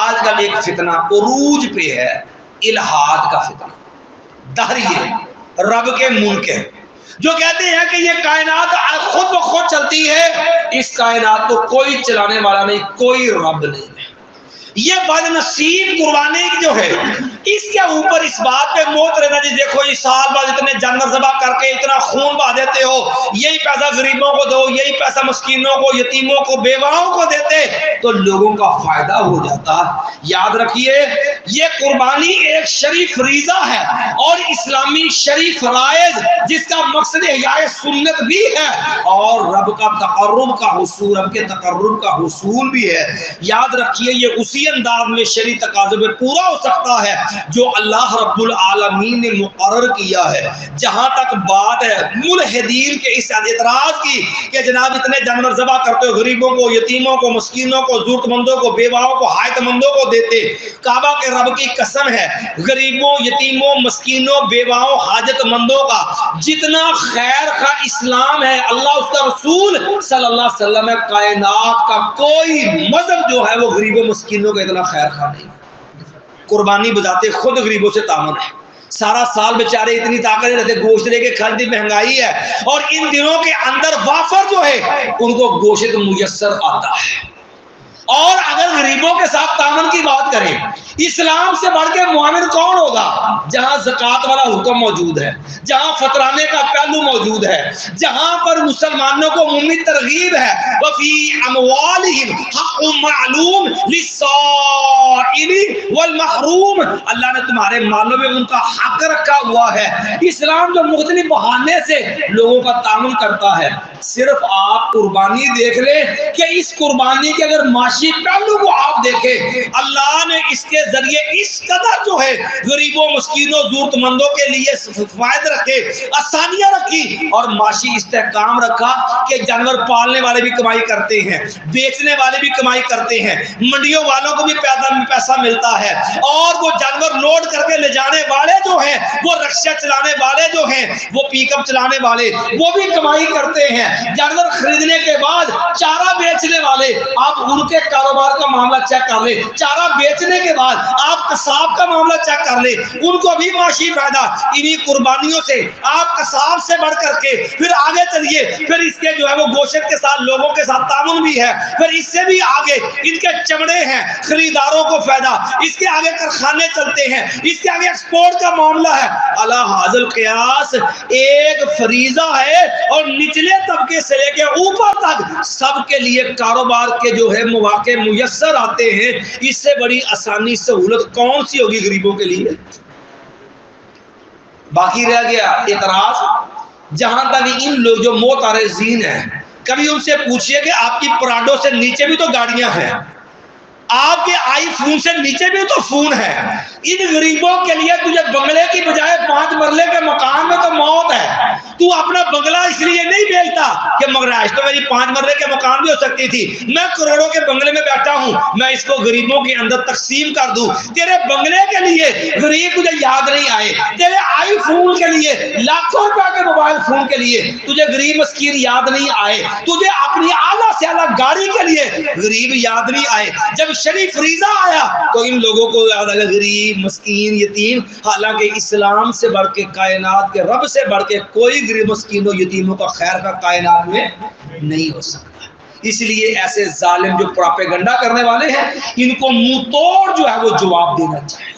آج کل ایک فتنہ عروج پہ ہے، الہاد کا فتنہ، دہریے رب کے منکر جو کہتے ہیں کہ یہ کائنات خود بخود چلتی ہے، اس کائنات کو کوئی چلانے والا نہیں، کوئی رب نہیں ہے۔ یہ بد نصیب قربانی جو ہے اس کے اوپر اس بات پہ موت رہنا جی دیکھو یہ سال بعد اتنے جانور ذبح کر کے اتنا خون بہا دیتے ہو، یہی پیسہ غریبوں کو دو، یہی پیسہ مسکینوں کو، یتیموں کو، بیواؤں کو دیتے تو لوگوں کا فائدہ ہو جاتا۔ یاد رکھیے یہ قربانی ایک شریف فریضہ ہے اور اسلامی شریف فرائض جس کا مقصد احیاء سنت بھی ہے اور رب کا تقرب کا حصول، رب کے تقرب کا حصول بھی ہے۔ یاد رکھیے یہ اسی انداز میں شرعی تقاضے میں پورا ہو سکتا ہے جو اللہ رب العالمین نے مقرر کیا ہے۔ جہاں تک بات ہے ملحدین کے اس اعتراض کی کہ جناب اتنے جانور ذبح کرتے ہو، غریبوں کو، یتیموں کو، مسکینوں کو، ضرورت مندوں کو، بیواؤں کو، حاجت مندوں کو دیتے، کعبہ کے رب کی قسم ہے غریبوں، یتیموں، مسکینوں، بیواؤں، حاجت مندوں کا جتنا خیر خواہ اسلام ہے، اللہ اس کا رسول صلی اللہ علیہ وسلم ہے، کائنات کا کوئی مذہب جو ہے وہ غریبوں مسکینوں کا اتنا خیر خواہ نہیں۔ قربانی بذات خود غریبوں سے تعامل ہے، سارا سال بیچارے اتنی طاقت نہیں رہتے، گوشت لے کے کھاتے، مہنگائی ہے اور ان دنوں کے اندر وافر جو ہے ان کو گوشت میسر آتا ہے۔ اور اگر غریبوں کے ساتھ تعاون کی بات کریں، اسلام سے بڑھ کے معاون کون ہوگا؟ جہاں زکوٰۃ والا حکم موجود ہے، جہاں فطرانے کا پہلو موجود ہے، جہاں پر مسلمانوں کو عمومی ترغیب ہے، وفی اموالہم حق معلوم للسائل والمحروم، اللہ نے تمہارے مالوں میں ان کا حق رکھا ہوا ہے۔ اسلام جو مختلف بہانے سے لوگوں کا تعاون کرتا ہے، صرف آپ قربانی دیکھ لیں کہ اس قربانی کے اگر معاشی پہلو کو آپ دیکھیں، اللہ نے اس کے ذریعے اس قدر جو ہے غریبوں، مسکینوں، ضرورت مندوں کے لیے فوائد رکھے، آسانیاں رکھی اور معاشی استحکام رکھا کہ جانور پالنے والے بھی کمائی کرتے ہیں، بیچنے والے بھی کمائی کرتے ہیں، منڈیوں والوں کو بھی پیسہ ملتا ہے اور وہ جانور لوڈ کر کے لے جانے والے جو ہیں، وہ رکشہ چلانے والے جو ہیں، وہ پک اپ چلانے والے وہ بھی کمائی کرتے ہیں۔ جانور خریدنے کے بعد چارہ بیچنے والے، آپ ان کے کاروبار کا معاملہ چیک کر لیں، چارہ بیچنے کے بعد آپ قصاب کا معاملہ چیک کر لیں، ان کو بھی معاشی فائدہ۔ انہی قربانیوں سے آپ قصاب سے بڑھ کر کے پھر آگے چلیے، پھر اس کے جو ہے وہ گوشت کے ساتھ لوگوں کے ساتھ تعاون بھی ہے، پھر اس سے بھی آگے ان کے چمڑے ہیں، خریداروں کو فائدہ، اس کے آگے کارخانے چلتے ہیں، اس کے آگے ایکسپورٹ کا معاملہ ہے۔ علی ھذا القیاس ایک فریضہ ہے اور نچلے طبقے سے لے کے اوپر تک سب کے لیے کاروبار کے جو ہے مواقع میسر آتے ہیں۔ اس سے بڑی آسانی سہولت کون سی ہوگی غریبوں کے لیے؟ باقی رہ گیا اعتراض، جہاں تک ان لوگ جو معترضین ہیں، کبھی ان سے پوچھئے کہ آپ کی پراڈو سے نیچے بھی تو گاڑیاں ہیں، آپ کے آئی فون سے نیچے بھی تو فون ہے، ان غریبوں کے لیے تجھے بنگلے کی بجائے 5 مرلے کے مکان میں تو موت ہے، تو اپنا بنگلہ اس لیے نہیں بیچتا کہ مگرائش تو میری 5 مرلے کے مکان بھی ہو سکتی تھی، میں کروڑوں کے بنگلے میں بیٹھا ہوں، میں اس کو غریبوں کے اندر تقسیم کر دوں۔ تیرے بنگلے کے لیے غریب تجھے یاد نہیں آئے، تیرے آئی فون کے لیے، لاکھوں روپے کے موبائل فون کے لیے تجھے غریب مسکین یاد نہیں آئے، تجھے اپنی اعلیٰ سے اعلیٰ گاڑی کے لیے غریب یاد نہیں آئے۔ جب شریف فریضہ آیا تو ان لوگوں کو یاد آیا غریب، مسکین، یتیم، حالانکہ اسلام سے بڑھ کے، کائنات کے رب سے بڑھ کے کوئی غریب، مسکینوں، یتیموں کا خیر کا کائنات میں نہیں ہو سکتا۔ اس لیے ایسے ظالم جو پروپیگنڈا کرنے والے ہیں ان کو منہ توڑ جو ہے وہ جواب دینا چاہیے۔